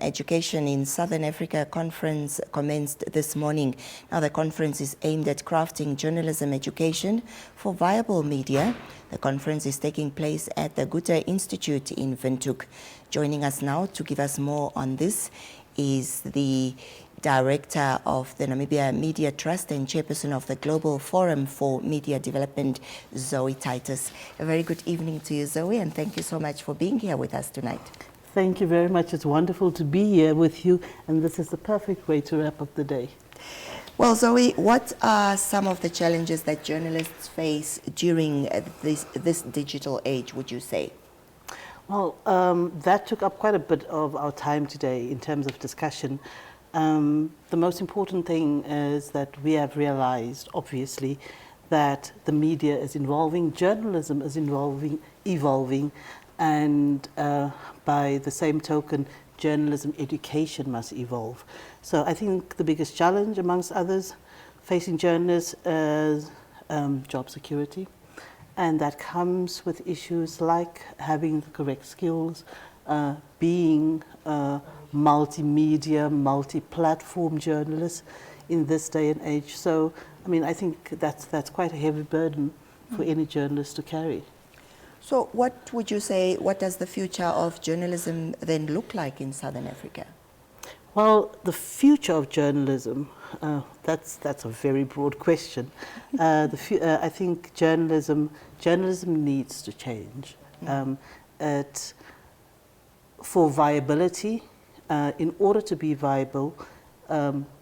Education in Southern Africa conference commenced this morning. Now, the conference is aimed at crafting journalism education for viable media. The conference is taking place at the Goethe-Institute in Windhoek. Joining us now to give us more on this is the Director of the Namibia Media Trust and Chairperson of the Global Forum for Media Development, Zoe Titus. A very good evening to you, Zoe, and thank you so much for being here with us tonight. Thank you very much. It's wonderful to be here with you, and this is the perfect way to wrap up the day. Well, Zoe, what are some of the challenges that journalists face during this digital age, would you say? Well, that took up quite a bit of our time today in terms of discussion. The most important thing is that we have realized, obviously, that the media is evolving, journalism is evolving, and by the same token, journalism education must evolve. So I think the biggest challenge, amongst others, facing journalists is job security. And that comes with issues like having the correct skills, being multimedia, multi-platform journalists in this day and age. So, I mean, I think that's quite a heavy burden for any journalist to carry. So what would you say, what does the future of journalism then look like in Southern Africa? Well, the future of journalism, that's a very broad question. I think journalism needs to change. For viability, in order to be viable,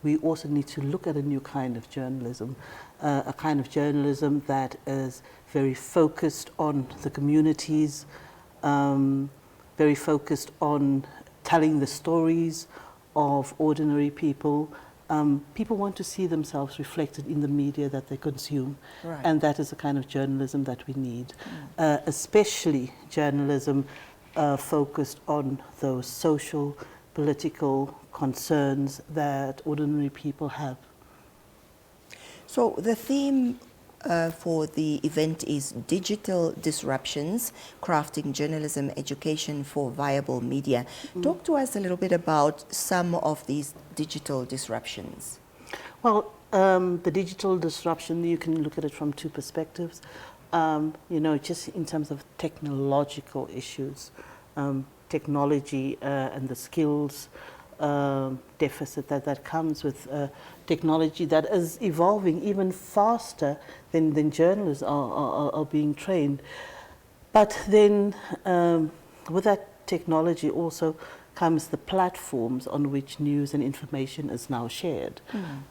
we also need to look at a new kind of journalism, a kind of journalism that is very focused on the communities, very focused on telling the stories of ordinary people. People want to see themselves reflected in the media that they consume, right. And that is the kind of journalism that we need, especially journalism focused on those social, political concerns that ordinary people have. So the theme for the event is Digital Disruptions, Crafting Journalism Education for Viable Media. Talk to us a little bit about some of these digital disruptions. Well, the digital disruption, you can look at it from two perspectives. You know, just in terms of technological issues, technology and the skills deficit that comes with technology that is evolving even faster than journalists are being trained. But then with that technology also comes the platforms on which news and information is now shared.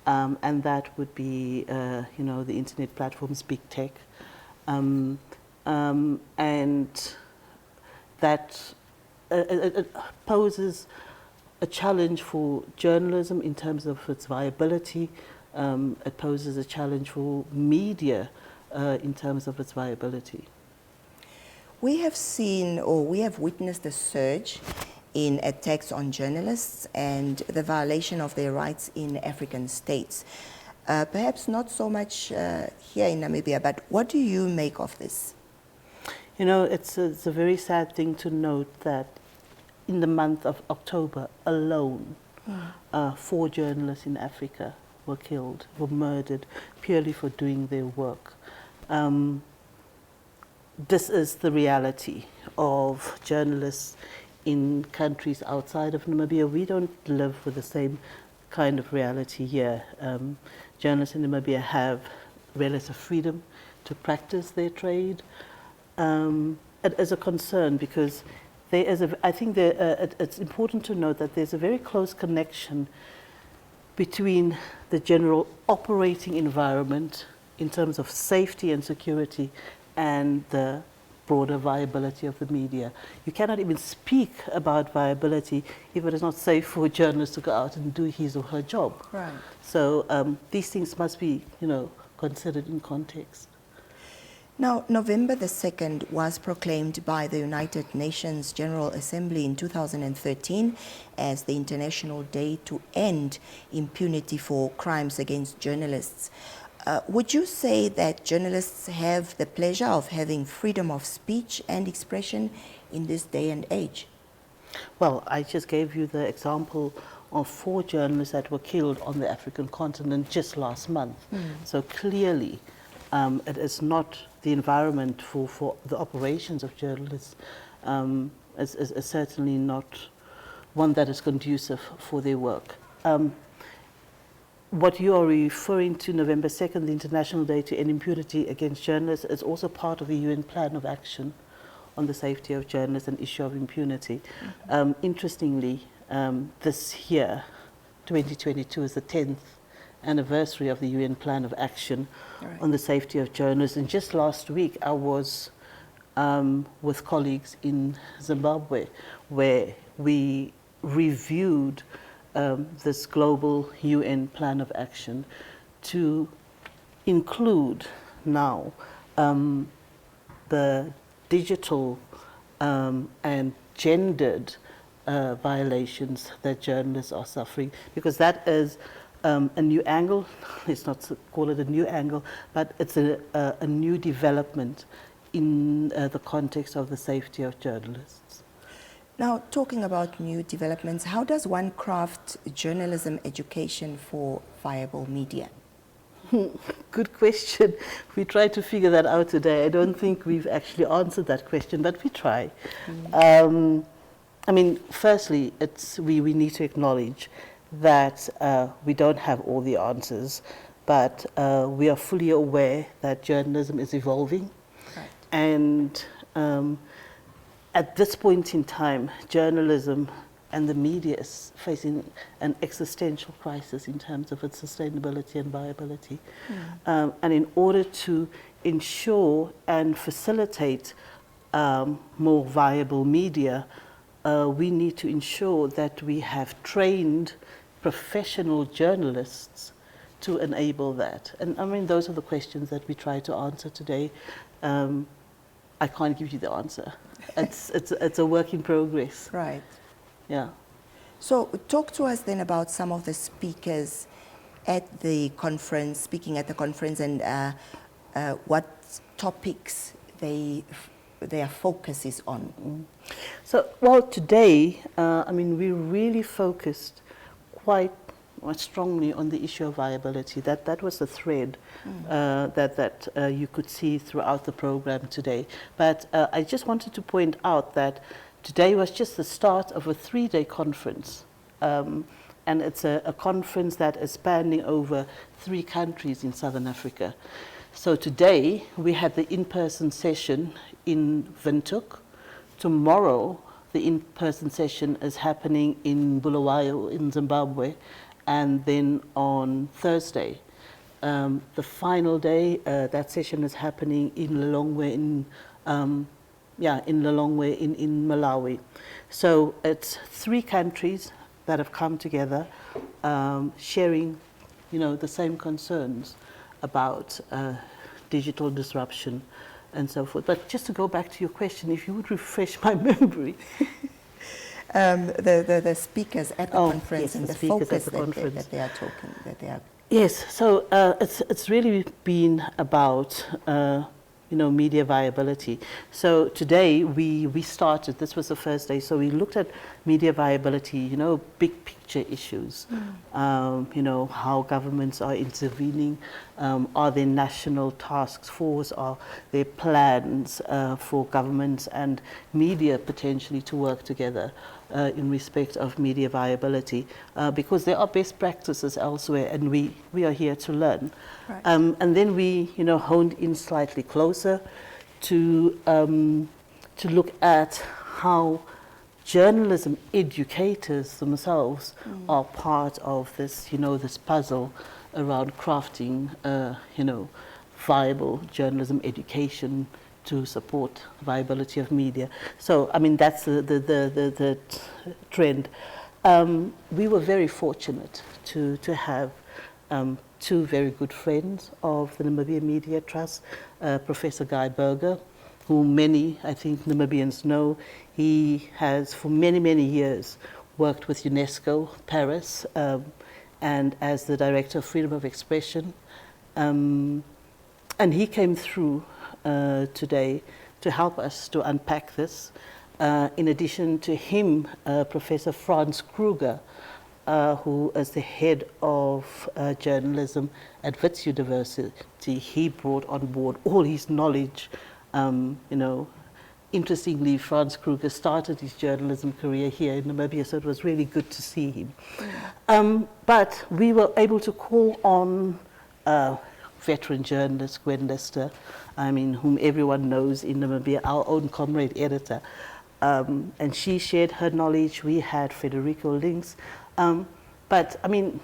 And that would be, you know, the internet platforms, big tech. And that it poses a challenge for journalism in terms of its viability. It poses a challenge for media in terms of its viability. We have seen, or we have witnessed a surge in attacks on journalists and the violation of their rights in African states. Perhaps not so much here in Namibia, but what do you make of this? You know, it's a very sad thing to note that in the month of October alone, 4 journalists in Africa were killed, were murdered, purely for doing their work. This is the reality of journalists in countries outside of Namibia. We don't live with the same kind of reality here. Journalists in Namibia have relative freedom to practice their trade. It is a concern because I think it's important to note that there's a very close connection between the general operating environment in terms of safety and security and the broader viability of the media. You cannot even speak about viability if it is not safe for a journalist to go out and do his or her job. Right. So these things must be, you know, considered in context. Now, November the 2nd was proclaimed by the United Nations General Assembly in 2013 as the International Day to End Impunity for Crimes Against Journalists. Would you say that journalists have the pleasure of having freedom of speech and expression in this day and age? Well, I just gave you the example of 4 journalists that were killed on the African continent just last month. So clearly, it is not the environment for the operations of journalists is certainly not one that is conducive for their work. What you are referring to, November 2nd, the International Day to End Impunity Against Journalists, is also part of the UN Plan of Action on the Safety of Journalists and Issue of Impunity. Interestingly, this year, 2022, is the 10th anniversary of the UN Plan of Action on the Safety of Journalists. And just last week, I was with colleagues in Zimbabwe, where we reviewed this global UN Plan of Action to include now the digital and gendered violations that journalists are suffering, because that is a new angle. Let's not call it a new angle, but it's a new development in the context of the safety of journalists. Now, talking about new developments, how does one craft journalism education for viable media? Good question. We tried to figure that out today. I don't think we've actually answered that question, but we try. I mean, firstly, we need to acknowledge that we don't have all the answers, but we are fully aware that journalism is evolving. Right. And at this point in time, journalism and the media is facing an existential crisis in terms of its sustainability and viability. And in order to ensure and facilitate more viable media, we need to ensure that we have trained professional journalists to enable that. And I mean, those are the questions that we try to answer today. I can't give you the answer. It's a work in progress. Right. Yeah. So talk to us then about some of the speakers at the conference, speaking at the conference, and what topics their focus is on. So, well, today, I mean, we really focused quite strongly on the issue of viability. That was the thread that you could see throughout the program today. But I just wanted to point out that today was just the start of a 3-day conference. And it's a conference that is spanning over 3 countries in Southern Africa. So today we had the in-person session in Windhoek. Tomorrow the in-person session is happening in Bulawayo in Zimbabwe. And then on Thursday, the final day, that session is happening in Lilongwe in Lilongwe in Malawi. So it's 3 countries that have come together, sharing, the same concerns about digital disruption and so forth. But just to go back to your question, if you would refresh my memory. The speakers at the conference, yes, and the focus that they are talking. Yes, so it's really been about media viability. So today we started. This was the first day. So we looked at media viability. Big picture issues. How governments are intervening. Are there national task force? Are there plans for governments and media potentially to work together in respect of media viability? Because there are best practices elsewhere, and we are here to learn. Right. And then we, honed in slightly closer to look at how journalism educators themselves are part of this, this puzzle around crafting, viable journalism education to support viability of media. So, I mean, that's the trend. We were very fortunate to have 2 very good friends of the Namibia Media Trust, Professor Berger, who many, I think, Namibians know. He has, for many, many years, worked with UNESCO, Paris, and as the Director of Freedom of Expression. And he came through today to help us to unpack this. In addition to him, Professor Franz Kruger, who is the head of journalism at Wits University, he brought on board all his knowledge. You know, interestingly, Franz Kruger started his journalism career here in Namibia, so it was really good to see him. But we were able to call on veteran journalist Gwen Lister, I mean, whom everyone knows in Namibia, our own comrade editor. And she shared her knowledge. We had Federico Links. But, I mean,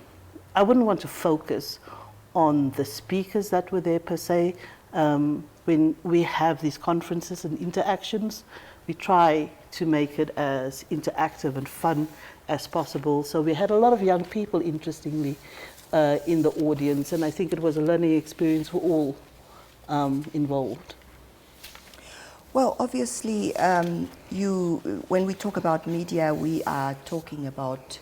I wouldn't want to focus on the speakers that were there per se. When we have these conferences and interactions, we try to make it as interactive and fun as possible. So we had a lot of young people, interestingly, in the audience, and I think it was a learning experience for all involved. Well, obviously, when we talk about media, we are talking about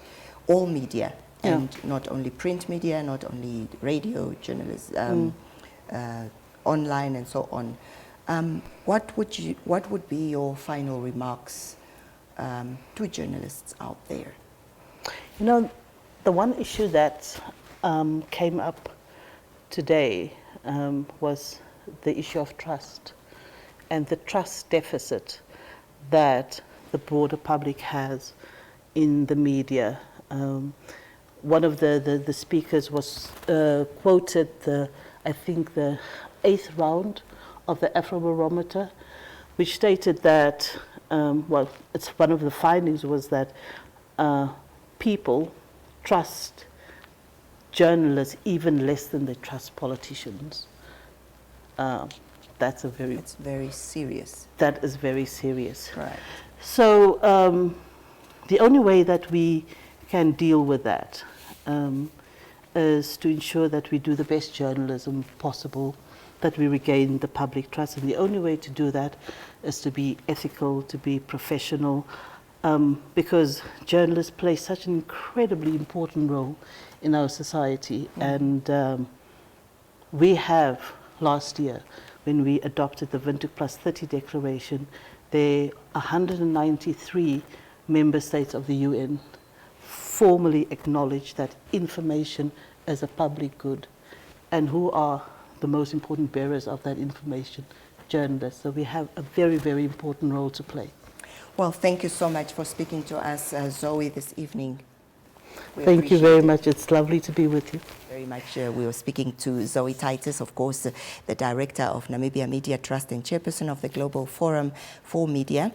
all media, and not only print media, not only radio, journalism, online, and so on. What would be your final remarks to journalists out there? You know, the one issue that came up today was the issue of trust and the trust deficit that the broader public has in the media. One of the speakers was quoted I think the 8th round of the Afrobarometer, which stated that, well, it's one of the findings was that people trust journalists even less than they trust politicians. It's very serious. That is very serious. Right. So the only way that we can deal with that is to ensure that we do the best journalism possible, that we regain the public trust. And the only way to do that is to be ethical, to be professional, because journalists play such an incredibly important role in our society. And we have, last year, when we adopted the Windhoek Plus 30 Declaration, there are 193 member states of the UN formally acknowledge that information is a public good. And who are the most important bearers of that information? Journalists. So we have a very, very important role to play. Well, thank you so much for speaking to us, Zoe, this evening. Thank you very much. It's lovely to be with you. Very much. We were speaking to Zoe Titus, of course, the Director of Namibia Media Trust and Chairperson of the Global Forum for Media.